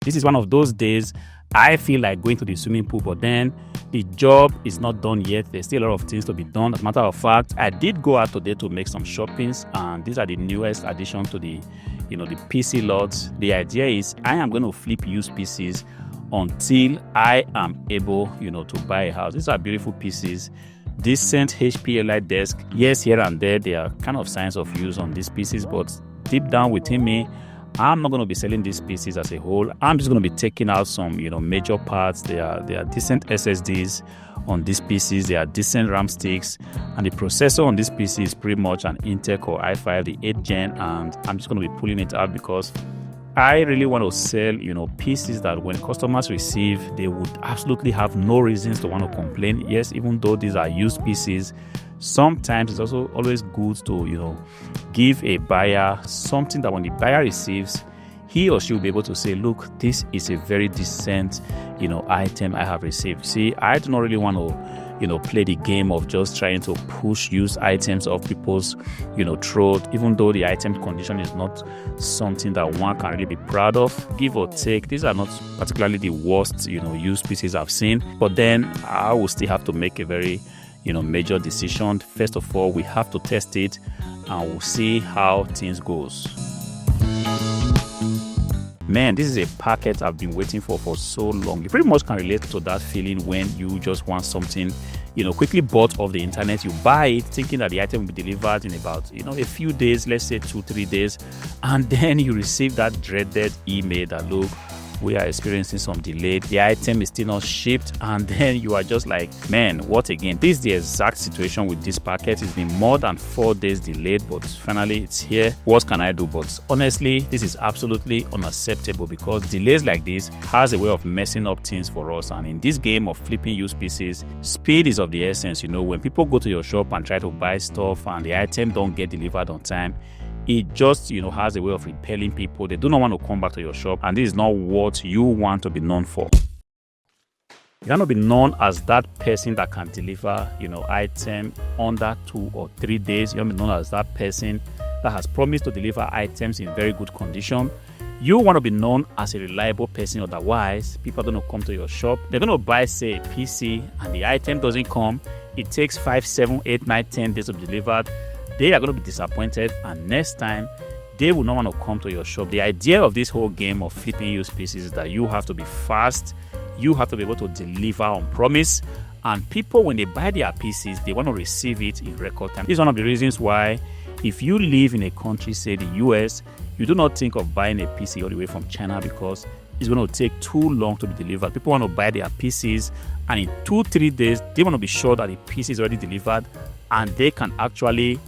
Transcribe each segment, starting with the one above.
This is one of those days I feel like going to the swimming pool, but then the job is not done yet. There's still a lot of things to be done. As a matter of fact, I did go out today to make some shoppings, and these are the newest addition to the the PC lots. The idea is I am going to flip used PCs until I am able to buy a house. These are beautiful PCs, decent HP Elite desk. Yes, here and there are kind of signs of use on these PCs, but deep down within me, I'm not going to be selling these PCs as a whole. I'm just going to be taking out some major parts. They are decent SSDs on these PCs. They are decent RAM sticks, and the processor on this PC is pretty much an Intel Core i5, the 8th gen, and I'm just going to be pulling it out because I really want to sell PCs that when customers receive, they would absolutely have no reasons to want to complain. Yes, even though these are used PCs, sometimes it's also always good to give a buyer something that when the buyer receives, he or she will be able to say, look, this is a very decent item I have received. See, I do not really want to play the game of just trying to push used items off people's throat, even though the item condition is not something that one can really be proud of. Give or take, these are not particularly the worst used PCs I've seen, but then I will still have to make a very major decision. First of all, we have to test it and we'll see how things goes. Man, this is a packet I've been waiting for so long. You pretty much can relate to that feeling when you just want something quickly bought off the internet. You buy it thinking that the item will be delivered in about a few days, let's say 2-3 days, and then you receive that dreaded email that, look, we are experiencing some delay, the item is still not shipped, and then you are just like, man, what again? This is the exact situation with this packet. It's been more than 4 days delayed, but finally it's here. What can I do? But honestly, this is absolutely unacceptable because delays like this has a way of messing up things for us. And in this game of flipping used PCs, speed is of the essence. When people go to your shop and try to buy stuff and the item don't get delivered on time, it just has a way of repelling people. They do not want to come back to your shop, and this is not what you want to be known for. You cannot be known as that person that can deliver item under 2 or 3 days. You want to be known as that person that has promised to deliver items in very good condition. You want to be known as a reliable person, otherwise people are going to come to your shop. They're going to buy, say, a PC, and the item doesn't come. It takes 5, 7, 8, 9, 10 days to be delivered. They are going to be disappointed, and next time they will not want to come to your shop. The idea of this whole game of flipping used PCs is that you have to be fast, you have to be able to deliver on promise, and people, when they buy their PCs, they want to receive it in record time. This is one of the reasons why, if you live in a country, say the US, you do not think of buying a PC all the way from China because it's going to take too long to be delivered. People want to buy their PCs, and in 2-3 days, they want to be sure that the PC is already delivered and they can actually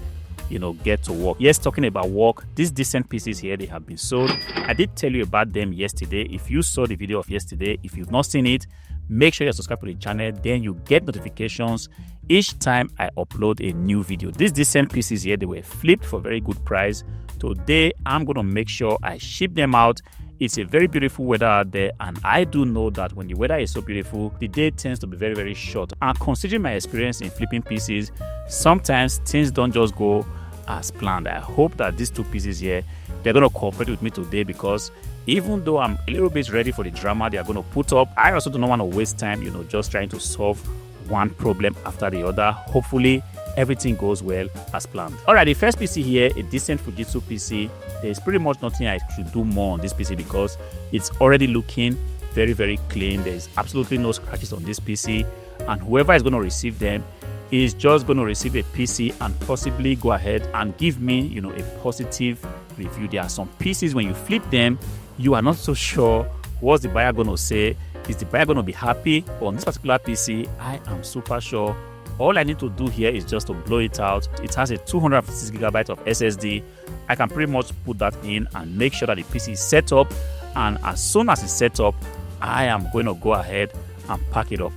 get to work. Yes, talking about work, these decent PCs here, they have been sold. I did tell you about them yesterday. If you saw the video of yesterday, if you've not seen it, make sure you subscribe to the channel. Then you get notifications each time I upload a new video. These decent PCs here, they were flipped for a very good price. Today, I'm going to make sure I ship them out. It's a very beautiful weather out there, and I do know that when the weather is so beautiful, the day tends to be very, very short. And considering my experience in flipping PCs, sometimes things don't just go as planned. I hope that these two PCs here, they're going to cooperate with me today, because even though I'm a little bit ready for the drama they are going to put up, I also do not want to waste time, just trying to solve one problem after the other. Hopefully, everything goes well as planned. Alright, the first PC here, a decent Fujitsu PC. There's pretty much nothing I should do more on this PC because it's already looking very, very clean. There's absolutely no scratches on this PC, and whoever is going to receive them is just going to receive a PC and possibly go ahead and give me, a positive review. There are some PCs when you flip them, you are not so sure what's the buyer going to say. Is the buyer going to be happy? But on this particular PC, I am super sure. All I need to do here is just to blow it out. It has a 256GB of SSD. I can pretty much put that in and make sure that the PC is set up. And as soon as it's set up, I am going to go ahead and pack it up.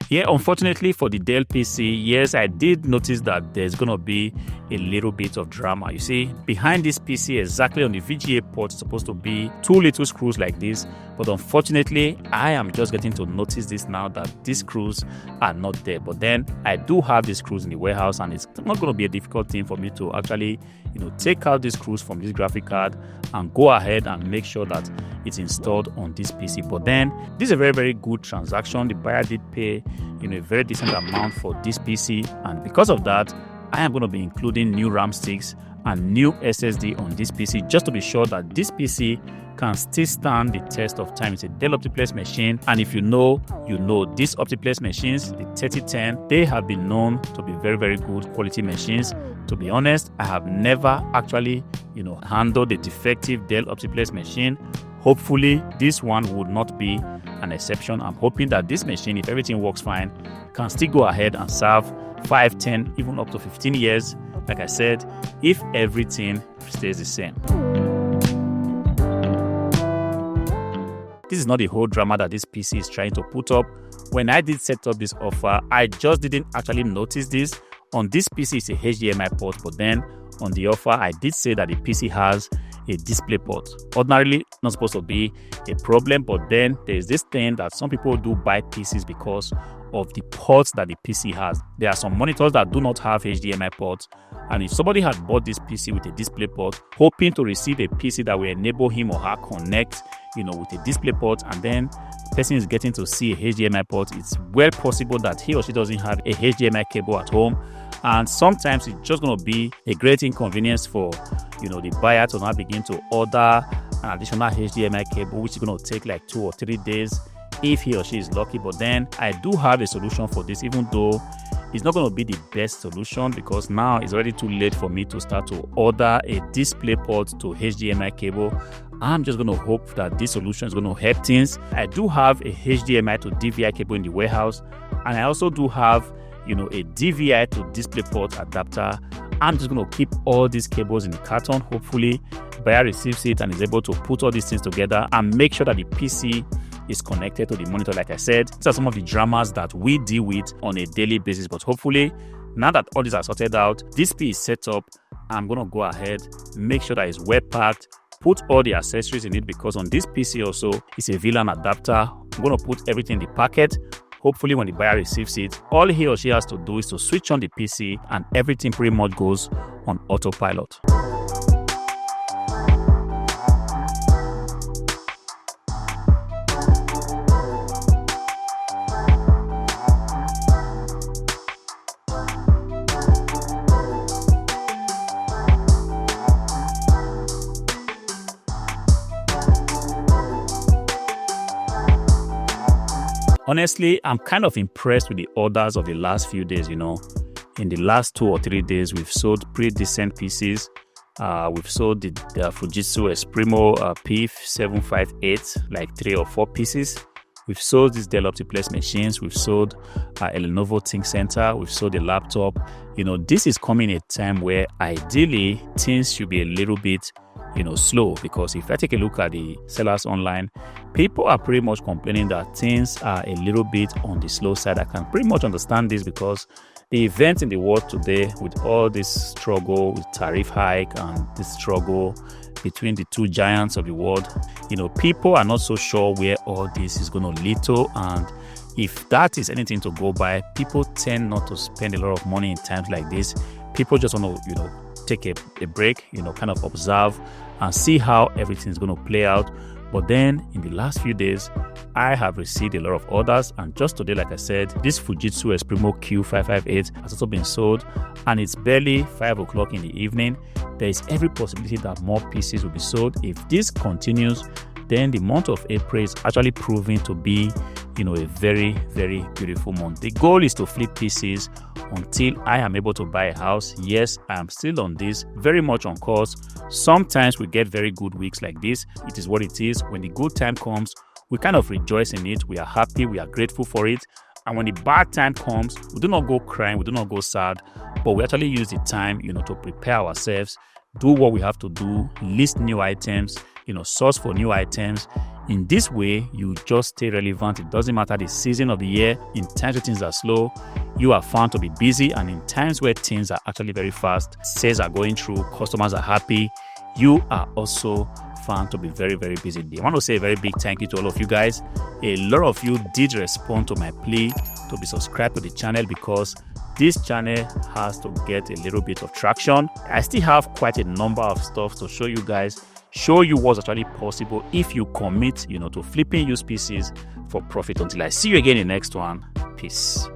Yeah, unfortunately for the Dell PC, yes, I did notice that there's going to be a little bit of drama. You see, behind this PC, exactly on the VGA port, is supposed to be 2 little screws like this, but unfortunately, I am just getting to notice this now that these screws are not there. But then I do have these screws in the warehouse, and it's not going to be a difficult thing for me to actually, take out these screws from this graphic card and go ahead and make sure that it's installed on this PC. But then this is a very, very good transaction. The buyer did pay, a very decent amount for this PC, and because of that, I am going to be including new RAM sticks and new SSD on this PC just to be sure that this PC can still stand the test of time. It's a Dell Optiplex machine, and if you know, these Optiplex machines, the 3010, they have been known to be very, very good quality machines. To be honest, I have never actually, handled a defective Dell Optiplex machine. Hopefully, this one would not be an exception. I'm hoping that this machine, if everything works fine, can still go ahead and serve 5, 10, even up to 15 years, like I said, if everything stays the same. This is not the whole drama that this PC is trying to put up. When I did set up this offer, I just didn't actually notice this. On this PC, it's a HDMI port, but then on the offer, I did say that the PC has a display port. Ordinarily, not supposed to be a problem, but then there's this thing that some people do buy PCs because of the ports that the PC has. There are some monitors that do not have HDMI ports, and if somebody had bought this PC with a display port, hoping to receive a PC that will enable him or her connect, with a display port, and then the person is getting to see a HDMI port, it's well possible that he or she doesn't have a HDMI cable at home, and sometimes it's just going to be a great inconvenience for the buyer to now begin to order an additional HDMI cable, which is going to take like 2 or 3 days if he or she is lucky. But then I do have a solution for this, even though it's not going to be the best solution, because now it's already too late for me to start to order a display port to HDMI cable. I'm just going to hope that this solution is going to help things. I do have a HDMI to DVI cable in the warehouse, and I also do have a DVI to DisplayPort adapter. I'm just going to keep all these cables in the carton. Hopefully, buyer receives it and is able to put all these things together and make sure that the PC is connected to the monitor. Like I said, these are some of the dramas that we deal with on a daily basis. But hopefully, now that all these are sorted out, this PC is set up, I'm going to go ahead, make sure that it's well packed, put all the accessories in it, because on this PC also, it's a VLAN adapter. I'm going to put everything in the packet. Hopefully, when the buyer receives it, all he or she has to do is to switch on the PC and everything pretty much goes on autopilot. Honestly, I'm kind of impressed with the orders of the last few days. In the last 2 or 3 days, we've sold pretty decent PCs. We've sold the Fujitsu Esprimo P758, like 3 or 4 pieces. We've sold these Dell Optiplex machines. We've sold a Lenovo ThinkCentre. We've sold a laptop. This is coming at a time where ideally things should be a little bit slow, because if I take a look at the sellers online, people are pretty much complaining that things are a little bit on the slow side. I can pretty much understand this, because the events in the world today, with all this struggle with tariff hike and this struggle between the two giants of the world, people are not so sure where all this is going to lead to. And if that is anything to go by, people tend not to spend a lot of money in times like this. People just want to, take a break, kind of observe and see how everything is going to play out. But then in the last few days, I have received a lot of orders, and just today, like I said, this Fujitsu Esprimo Q558 has also been sold, and it's barely 5 o'clock in the evening. There is every possibility that more PCs will be sold. If this continues, then the month of April is actually proving to be, a very, very beautiful month. The goal is to flip PCs until I am able to buy a house. Yes, I am still on this, very much on course. Sometimes we get very good weeks like this. It is what it is. When the good time comes, we kind of rejoice in it. We are happy. We are grateful for it. And when the bad time comes, we do not go crying. We do not go sad. But we actually use the time, to prepare ourselves, do what we have to do, list new items, source for new items. In this way, you just stay relevant. It doesn't matter the season of the year. In times where things are slow, you are found to be busy, and in times where things are actually very fast, sales are going through, customers are happy, you are also found to be very, very busy. I want to say a very big thank you to all of you guys. A lot of you did respond to my plea to be subscribed to the channel, because this channel has to get a little bit of traction. I still have quite a number of stuff to show you guys, show you what's actually possible if you commit, to flipping used PCs for profit. Until I see you again in the next one, peace.